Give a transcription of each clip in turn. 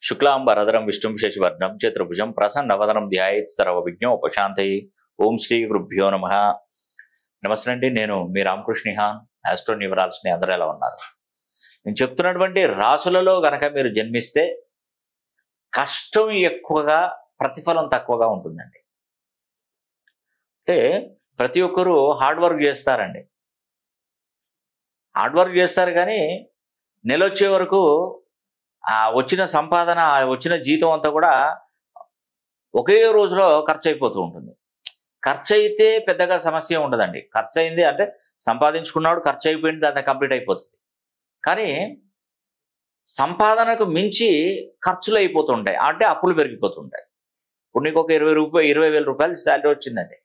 శుక్లాంబరధరం విష్ణుం శశివర్ణం చతుర్భుజం ప్రసన్నవదనం ధ్యాయేత్ సర్వవిఘ్నోపశాంతయే. ఓం శ్రీ గురుభ్యో నమః. నమస్తే అండి, నేను మీ రామకృష్ణ నిహాన్, ఆస్ట్రో న్యూమరాలజీ. అందరూ ఎలా ఉన్నారు? నేను చెప్తున్నటువంటి రాసులలో గనక మీరు జన్మిస్తే కష్టం ఎక్కువగా, ప్రతిఫలం తక్కువగా ఉంటుందండి. అంటే ప్రతి ఒక్కరూ హార్డ్ వర్క్ చేస్తారండి, హార్డ్ వర్క్ చేస్తారు, కానీ నెల వచ్చే వరకు వచ్చిన సంపాదన, వచ్చిన జీతం అంతా కూడా ఒకే రోజులో ఖర్చు అయిపోతూ ఉంటుంది. ఖర్చు అయితే పెద్దగా సమస్య ఉండదండి. ఖర్చు అయింది అంటే సంపాదించుకున్నాడు, ఖర్చు అయిపోయింది, దాన్ని కంప్లీట్ అయిపోతుంది. కానీ సంపాదనకు మించి ఖర్చులు అయిపోతుంటాయి, అంటే అప్పులు పెరిగిపోతుంటాయి. ఇప్పుడు నీకు ఒక 20,000 రూపాయలు శాలరీ వచ్చిందండి,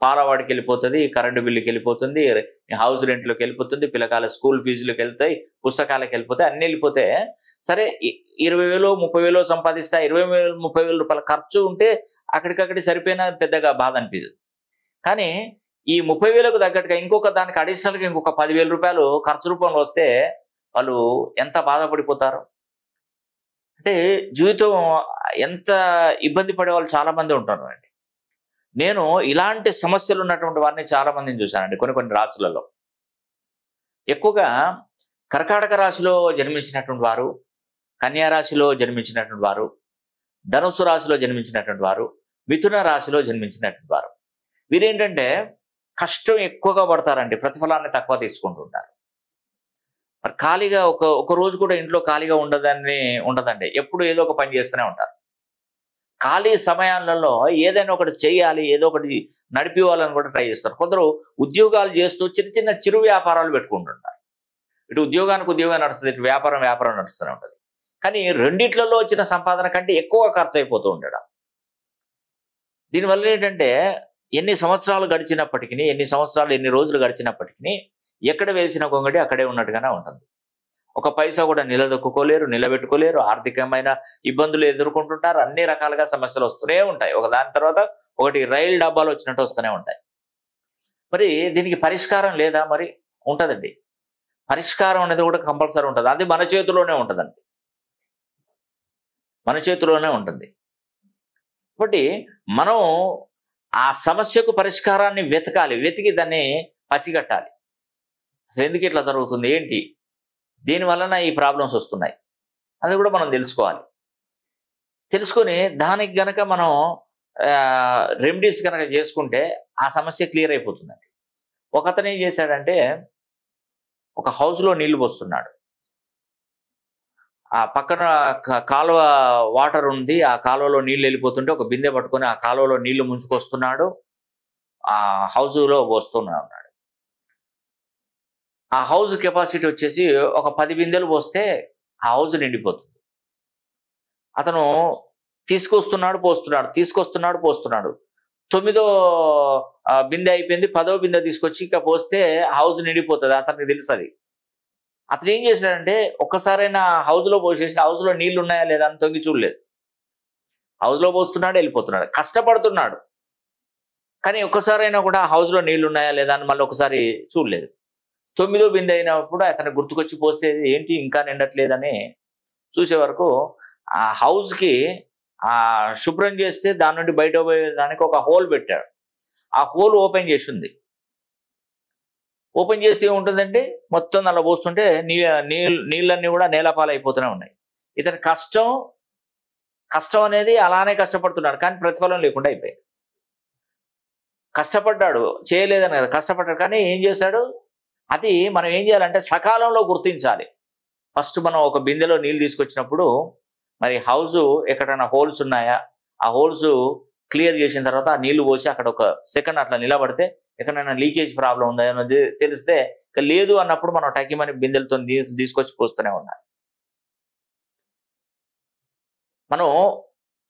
పాలవాడికి వెళ్ళిపోతుంది, కరెంటు బిల్లుకి వెళ్ళిపోతుంది, హౌస్ రెంట్లోకి వెళ్ళిపోతుంది, పిల్లకాయల స్కూల్ ఫీజులకు వెళ్తాయి, పుస్తకాలకు వెళ్ళిపోతాయి, అన్నీ వెళ్ళిపోతే సరే 20,000 30,000 సంపాదిస్తా, 20,000 30,000 రూపాయల ఖర్చు ఉంటే అక్కడికక్కడి సరిపోయినా పెద్దగా బాధ అనిపించదు. కానీ ఈ 30,000కు తగ్గట్టుగా ఇంకొక దానికి అడిషనల్గా ఇంకొక 10,000 రూపాయలు ఖర్చు రూపంలో వస్తే వాళ్ళు ఎంత బాధపడిపోతారు. అంటే జీవితం ఎంత ఇబ్బంది పడే వాళ్ళు చాలామంది ఉంటున్నారండి. నేను ఇలాంటి సమస్యలు ఉన్నటువంటి వారిని చాలా మందిని చూశానండి. కొన్ని రాశులలో ఎక్కువగా కర్కాటక రాశిలో జన్మించినటువంటి వారు, కన్యా రాశిలో జన్మించినటువంటి వారు, ధనుస్సు రాశిలో జన్మించినటువంటి వారు, మిథున రాశిలో జన్మించినటువంటి వారు, వీరేంటంటే కష్టం ఎక్కువగా పడతారండి, ప్రతిఫలాన్ని తక్కువ తీసుకుంటుంటారు. మరి ఖాళీగా ఒక రోజు కూడా ఇంట్లో ఖాళీగా ఉండదండి, ఎప్పుడు ఏదో ఒక పని చేస్తూనే ఉంటారు. ఖాళీ సమయాలలో ఏదైనా ఒకటి చేయాలి, ఏదో ఒకటి నడిపివ్వాలని కూడా ట్రై చేస్తారు. కొందరు ఉద్యోగాలు చేస్తూ చిన్న చిరు వ్యాపారాలు పెట్టుకుంటుంటారు. ఇటు ఉద్యోగానికి ఉద్యోగం నడుస్తుంది, ఇటు వ్యాపారం నడుస్తూనే ఉంటుంది. కానీ రెండిట్లలో వచ్చిన సంపాదన కంటే ఎక్కువ ఖర్చు అయిపోతూ ఉండడం. దీనివల్ల ఏంటంటే ఎన్ని సంవత్సరాలు గడిచినప్పటికీ, ఎన్ని రోజులు గడిచినప్పటికీ ఎక్కడ వేసిన గొంగడి అక్కడే ఉన్నట్టుగానే ఉంటుంది. ఒక పైసా కూడా నిలదొక్కుకోలేరు, నిలబెట్టుకోలేరు, ఆర్థికమైన ఇబ్బందులు ఎదుర్కొంటుంటారు. అన్ని రకాలుగా సమస్యలు వస్తూనే ఉంటాయి, ఒక దాని తర్వాత ఒకటి రైలు డబ్బాలు వచ్చినట్టు వస్తూనే ఉంటాయి. మరి దీనికి పరిష్కారం లేదా? మరి ఉంటుందండి. పరిష్కారం అనేది కూడా కంపల్సరీ ఉంటుంది. అది మన చేతిలోనే ఉంటుందండి, మన చేతిలోనే ఉంటుంది. కాబట్టి మనం ఆ సమస్యకు పరిష్కారాన్ని వెతికి దాన్ని పసిగట్టాలి. అసలు ఎందుకు ఇట్లా జరుగుతుంది, ఏంటి, దీని వలన ఈ ప్రాబ్లమ్స్ వస్తున్నాయి అది కూడా మనం తెలుసుకోవాలి. తెలుసుకొని దానికి గనక మనం రెమెడీస్ కనుక చేసుకుంటే ఆ సమస్య క్లియర్ అయిపోతుందండి. ఒకతను ఏం చేశాడంటే, ఒక హౌస్లో నీళ్లు పోస్తున్నాడు. ఆ పక్కన కాలువ వాటర్ ఉంది, ఆ కాలువలో నీళ్ళు వెళ్ళిపోతుంటే ఒక బిందె పట్టుకొని ఆ కాలువలో నీళ్లు ముంచుకొస్తున్నాడు, ఆ హౌస్లో పోస్తున్నాడు. ఆ హౌస్ కెపాసిటీ వచ్చేసి ఒక 10 బిందెలు పోస్తే ఆ హౌస్ నిండిపోతుంది. అతను తీసుకొస్తున్నాడు, పోస్తున్నాడు. 9వ బిందె అయిపోయింది, 10వ బిందె తీసుకొచ్చి ఇంకా పోస్తే హౌస్ నిండిపోతుంది. అతనికి తెలుసు అది. అతను ఏం చేశాడంటే, ఒక్కసారైనా హౌస్లో పోసేసి హౌస్లో నీళ్లు ఉన్నాయా లేదా అని తొంగి చూడలేదు. హౌస్లో పోస్తున్నాడు, వెళ్ళిపోతున్నాడు, కష్టపడుతున్నాడు, కానీ ఒక్కసారైనా కూడా హౌస్లో నీళ్లు ఉన్నాయా లేదా అని మళ్ళీ ఒకసారి చూడలేదు. 9వ బిందె అయినప్పుడు అతను గుర్తుకొచ్చి పోస్తే ఏంటి ఇంకా నిండట్లేదని చూసే వరకు ఆ హౌస్కి శుభ్రం చేస్తే దాని నుండి బయట పోయేదానికి ఒక హోల్ పెట్టాడు. ఆ హోల్ ఓపెన్ చేసి ఉంది. ఓపెన్ చేస్తే ఉంటుందండి, మొత్తం అలా పోస్తుంటే నీళ్ళన్నీ కూడా నేలపాలైపోతూనే ఉన్నాయి. ఇతని కష్టం అనేది అలానే కష్టపడుతున్నాడు, కానీ ప్రతిఫలం లేకుండా అయిపోయింది. కష్టపడ్డాడు, చేయలేదని కదా, కష్టపడ్డాడు, కానీ ఏం చేశాడు, అది మనం ఏం చేయాలంటే సకాలంలో గుర్తించాలి. ఫస్ట్ మనం ఒక బిందెలో నీళ్ళు తీసుకొచ్చినప్పుడు మరి హౌస్ ఎక్కడైనా హోల్స్ ఉన్నాయా, ఆ హోల్స్ క్లియర్ చేసిన తర్వాత ఆ నీళ్లు పోసి అక్కడ ఒక సెకండ్ అట్లా నిలబడితే ఎక్కడైనా లీకేజ్ ప్రాబ్లం ఉందా అనేది తెలిస్తే, లేదు అన్నప్పుడు మనం టకిమని బిందెలతో తీసుకొచ్చి పోస్తూనే ఉండాలి. మనం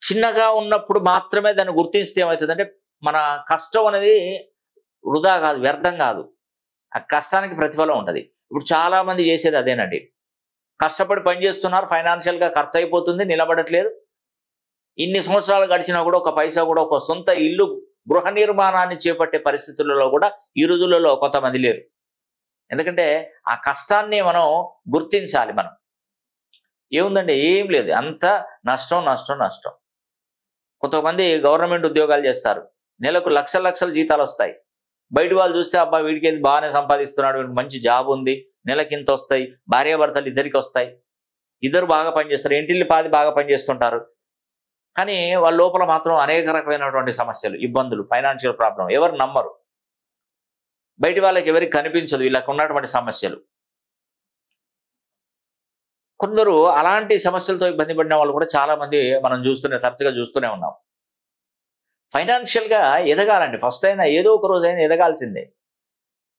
చిన్నగా ఉన్నప్పుడు మాత్రమే దాన్ని గుర్తిస్తే ఏమవుతుందంటే మన కష్టం అనేది వృధా కాదు, వ్యర్థం కాదు, ఆ కష్టానికి ప్రతిఫలం ఉంటుంది. ఇప్పుడు చాలా మంది చేసేది అదేనండి, కష్టపడి పని చేస్తున్నారు, ఫైనాన్షియల్గా ఖర్చు అయిపోతుంది, నిలబడట్లేదు. ఇన్ని సంవత్సరాలు గడిచినా కూడా ఒక పైసా కూడా, ఒక సొంత ఇల్లు గృహ నిర్మాణాన్ని చేపట్టే పరిస్థితులలో కూడా ఈ రోజులలో కొంతమంది లేరు. ఎందుకంటే ఆ కష్టాన్ని మనం గుర్తించాలి. మనం ఏముందండి, ఏం లేదు, అంతా నష్టం నష్టం నష్టం. కొంతమంది గవర్నమెంట్ ఉద్యోగాలు చేస్తారు, నెలకు లక్షల లక్షల జీతాలు వస్తాయి. బయట వాళ్ళు చూస్తే అబ్బా వీడికి బాగానే సంపాదిస్తున్నాడు, వీడికి మంచి జాబ్ ఉంది, నెలకి ఇంత వస్తాయి, భార్యాభర్తలు ఇద్దరికి వస్తాయి, ఇద్దరు బాగా పనిచేస్తారు, ఇంటిల్లి పాది బాగా పనిచేస్తుంటారు. కానీ వాళ్ళ లోపల మాత్రం అనేక రకమైనటువంటి సమస్యలు, ఇబ్బందులు, ఫైనాన్షియల్ ప్రాబ్లం, ఎవరు నమ్మరు, బయట వాళ్ళకి ఎవరికి కనిపించదు వీళ్ళకు ఉన్నటువంటి సమస్యలు. కొందరు అలాంటి సమస్యలతో ఇబ్బంది పడిన వాళ్ళు కూడా చాలా మంది మనం తరచుగా చూస్తూనే ఉన్నాం. ఫైనాన్షియల్గా ఎదగాలండి, ఫస్ట్ అయినా ఏదో ఒక రోజు అయినా ఎదగాల్సిందే.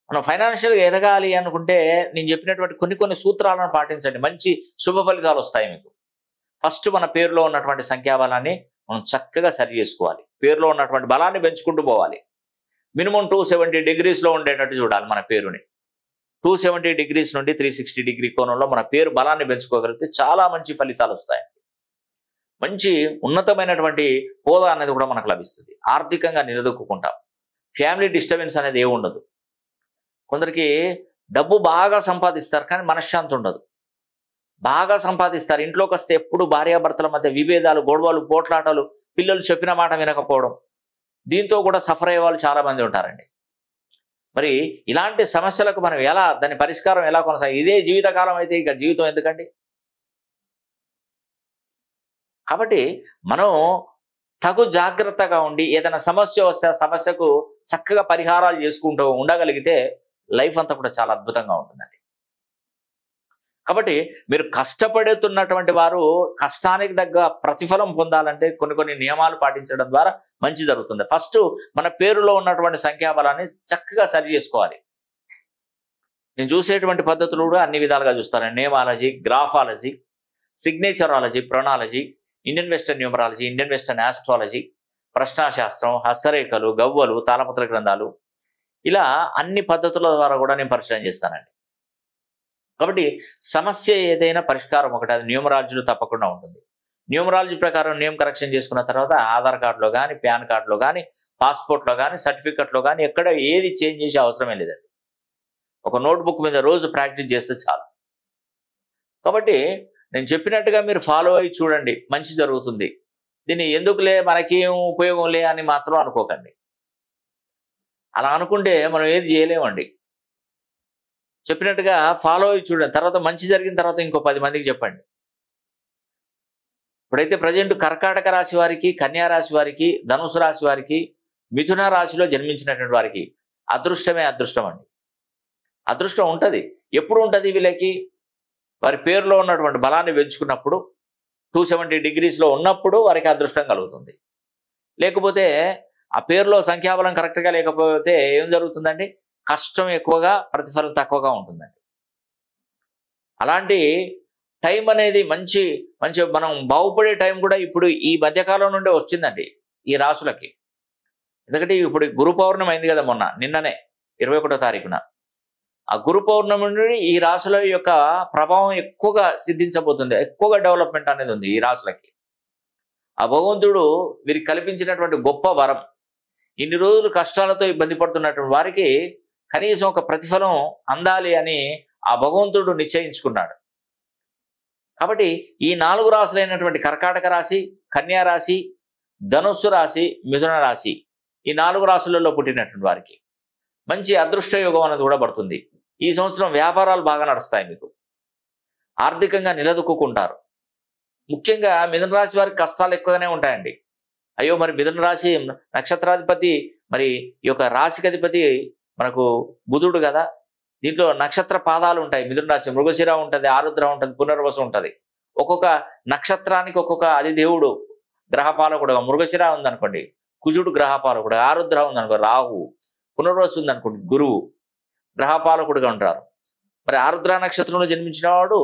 మనం ఫైనాన్షియల్గా ఎదగాలి అనుకుంటే నేను చెప్పినటువంటి కొన్ని సూత్రాలను పాటించండి, మంచి శుభ ఫలితాలు వస్తాయి మీకు. ఫస్ట్ మన పేరులో ఉన్నటువంటి సంఖ్యాబలాన్ని మనం చక్కగా సరి చేసుకోవాలి, పేరులో ఉన్నటువంటి బలాన్ని పెంచుకుంటూ పోవాలి. మినిమం 270 degreesలో ఉండేటట్టు చూడాలి మన పేరుని. 270 degrees నుండి 360 degree కోణంలో మన పేరు బలాన్ని పెంచుకోగలిగితే చాలా మంచి ఫలితాలు వస్తాయి. మంచి ఉన్నతమైనటువంటి హోదా అనేది కూడా మనకు లభిస్తుంది, ఆర్థికంగా నిలదొక్కుంటాం, ఫ్యామిలీ డిస్టర్బెన్స్ అనేది ఏమి ఉండదు. కొందరికి డబ్బు బాగా సంపాదిస్తారు కానీ మనశ్శాంతి ఉండదు, బాగా సంపాదిస్తారు, ఇంట్లోకి వస్తే ఎప్పుడు భార్యాభర్తల మధ్య విభేదాలు, గొడవలు, పోట్లాటలు, పిల్లలు చెప్పిన మాట వినకపోవడం, దీంతో కూడా సఫర్ అయ్యే వాళ్ళు చాలామంది ఉంటారండి. మరి ఇలాంటి సమస్యలకు మనం దాని పరిష్కారం ఎలా ఇదే జీవితకాలం అయితే ఇక జీవితం ఎందుకండి? కాబట్టి మనం తగు జాగ్రత్తగా ఉండి ఏదైనా సమస్య వస్తే ఆ సమస్యకు చక్కగా పరిహారాలు చేసుకుంటూ ఉండగలిగితే లైఫ్ అంతా కూడా చాలా అద్భుతంగా ఉంటుందండి. కాబట్టి మీరు కష్టపడుతున్నటువంటి వారు కష్టానికి తగ్గ ప్రతిఫలం పొందాలంటే కొన్ని నియమాలు పాటించడం ద్వారా మంచి జరుగుతుంది. ఫస్ట్ మన పేరులో ఉన్నటువంటి సంఖ్యాబలాన్ని చక్కగా సరి చేసుకోవాలి. నేను చూసేటువంటి పద్ధతులు కూడా అన్ని విధాలుగా చూస్తాను. నేమాలజీ, గ్రాఫాలజీ, సిగ్నేచరాలజీ, ప్రొనాలజీ, Indian western numerology, Indian western astrology, ప్రశ్నాశాస్త్రం, హస్తరేఖలు, గవ్వలు, తాళపత్ర గ్రంథాలు, ఇలా అన్ని పద్ధతుల ద్వారా కూడా నేను పరిశీలన చేస్తానండి. కాబట్టి సమస్య ఏదైనా పరిష్కారం ఒకటి, అది న్యూమరాలజీలో తప్పకుండా ఉంటుంది. న్యూమరాలజీ ప్రకారం నేమ్ కరెక్షన్ చేసుకున్న తర్వాత ఆధార్ కార్డులో కానీ, పాన్ కార్డులో కానీ, పాస్పోర్ట్లో కానీ, సర్టిఫికెట్లో కానీ ఎక్కడ ఏది చేంజ్ చేసే అవసరమే లేదండి. ఒక నోట్బుక్ మీద రోజు ప్రాక్టీస్ చేస్తే చాలు. కాబట్టి నేను చెప్పినట్టుగా మీరు ఫాలో అయ్యి చూడండి, మంచి జరుగుతుంది. దీన్ని ఎందుకులే మనకేం ఉపయోగం లే అని మాత్రం అనుకోకండి. అలా అనుకుంటే మనం ఏది చేయలేమండి. చెప్పినట్టుగా ఫాలో అయ్యి చూడండి, తర్వాత మంచి జరిగిన తర్వాత ఇంకో 10 మందికి చెప్పండి. ఇప్పుడైతే ప్రజెంట్ కర్కాటక రాశి వారికి, కన్యా రాశి వారికి, ధనుసు రాశి వారికి, మిథున రాశిలో జన్మించినటువంటి వారికి అదృష్టమే అదృష్టం అండి. అదృష్టం ఉంటుంది. ఎప్పుడు ఉంటుంది వీళ్ళకి? వారి పేరులో ఉన్నటువంటి బలాన్ని పెంచుకున్నప్పుడు, 270 degreesలో ఉన్నప్పుడు వారికి అదృష్టం కలుగుతుంది. లేకపోతే ఆ పేరులో సంఖ్యాబలం కరెక్ట్గా లేకపోతే ఏం జరుగుతుందండి? కష్టం ఎక్కువగా, ప్రతిఫలం తక్కువగా ఉంటుందండి. అలాంటి టైం అనేది మంచి మనం బాగుపడే టైం కూడా ఇప్పుడు ఈ మధ్యకాలం నుండే వచ్చిందండి ఈ రాశులకి. ఎందుకంటే ఇప్పుడు గురు పౌర్ణమి అయింది కదా నిన్ననే 21వ తారీఖున. ఆ గురు పౌర్ణమి నుండి ఈ రాశుల యొక్క ప్రభావం ఎక్కువగా సిద్ధించబోతుంది, ఎక్కువగా డెవలప్మెంట్ అనేది ఉంది ఈ రాశులకి. ఆ భగవంతుడు వీరికి కల్పించినటువంటి గొప్ప వరం. ఇన్ని రోజులు కష్టాలతో ఇబ్బంది పడుతున్నటువంటి వారికి కనీసం ఒక ప్రతిఫలం అందాలి అని ఆ భగవంతుడు నిశ్చయించుకున్నాడు. కాబట్టి ఈ 4 రాశులైనటువంటి కర్కాటక రాశి, కన్యా రాశి, ధనుస్సు రాశి, మిథున రాశి, ఈ 4 రాశులలో పుట్టినటువంటి వారికి మంచి అదృష్ట యోగం అనేది కూడా పడుతుంది. ఈ సంవత్సరం వ్యాపారాలు బాగా నడుస్తాయి, మీకు ఆర్థికంగా నిలదొక్కుంటారు. ముఖ్యంగా మిథున రాశి వారికి కష్టాలు ఎక్కువగానే ఉంటాయండి. అయ్యో మరి మిథున రాశి నక్షత్రాధిపతి, మరి ఈ యొక్క రాశికి అధిపతి మనకు బుధుడు కదా, దీంట్లో నక్షత్ర పాదాలు ఉంటాయి. మిథున రాశి మృగశిర ఉంటుంది, ఆరుద్ర ఉంటుంది, పునర్వసు ఉంటుంది. ఒక్కొక్క నక్షత్రానికి ఒక్కొక్క అధిదేవుడు గ్రహపాలకుడు. మృగశిర ఉందనుకోండి కుజుడు గ్రహపాలకుడు, ఆరుద్ర ఉందనుకో రాహు, పునర్వసు ఉందనుకోండి గురువు గ్రహపాలకుడుగా ఉంటారు. మరి ఆరుద్ర నక్షత్రంలో జన్మించిన వాడు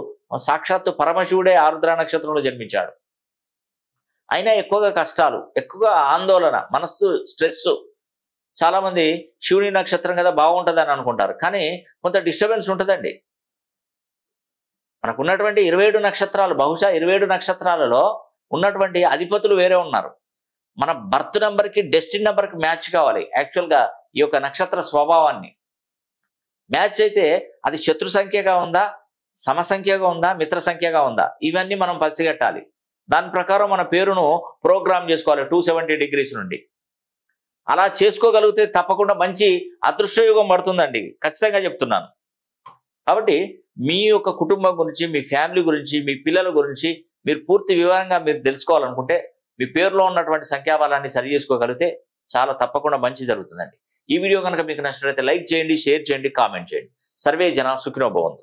సాక్షాత్తు పరమశివుడే ఆరుద్ర నక్షత్రంలో జన్మించాడు. అయినా ఎక్కువగా కష్టాలు, ఎక్కువగా ఆందోళన, మనస్సు స్ట్రెస్. చాలామంది శివుని నక్షత్రం కదా బాగుంటుందని అనుకుంటారు, కానీ కొంత డిస్టర్బెన్స్ ఉంటుందండి. మనకు ఉన్నటువంటి 27 నక్షత్రాలు, బహుశా 27 నక్షత్రాలలో ఉన్నటువంటి అధిపతులు వేరే ఉన్నారు. మన బర్త్ నెంబర్కి, డెస్టినీ నెంబర్కి మ్యాచ్ కావాలి. యాక్చువల్గా ఈ యొక్క నక్షత్ర స్వభావాన్ని మ్యాచ్ అయితే అది శత్రు సంఖ్యగా ఉందా, సమసంఖ్యగా ఉందా, మిత్ర సంఖ్యగా ఉందా, ఇవన్నీ మనం పసిగట్టాలి. దాని ప్రకారం మన పేరును ప్రోగ్రామ్ చేసుకోవాలి 270 డిగ్రీస్ నుండి. అలా చేసుకోగలిగితే తప్పకుండా మంచి అదృష్టయోగం పడుతుందండి, ఖచ్చితంగా చెప్తున్నాను. కాబట్టి మీ యొక్క కుటుంబం గురించి, మీ ఫ్యామిలీ గురించి, మీ పిల్లల గురించి మీరు పూర్తి వివరంగా మీరు తెలుసుకోవాలనుకుంటే మీ పేరులో ఉన్నటువంటి సంఖ్యాబలాన్ని సరి చేసుకోగలిగితే చాలా తప్పకుండా మంచి జరుగుతుందండి. ఈ వీడియో కనుక మీకు నచ్చినట్లయితే లైక్ చేయండి, షేర్ చేయండి, కామెంట్ చేయండి. సర్వే జన సుఖినో భవంతు.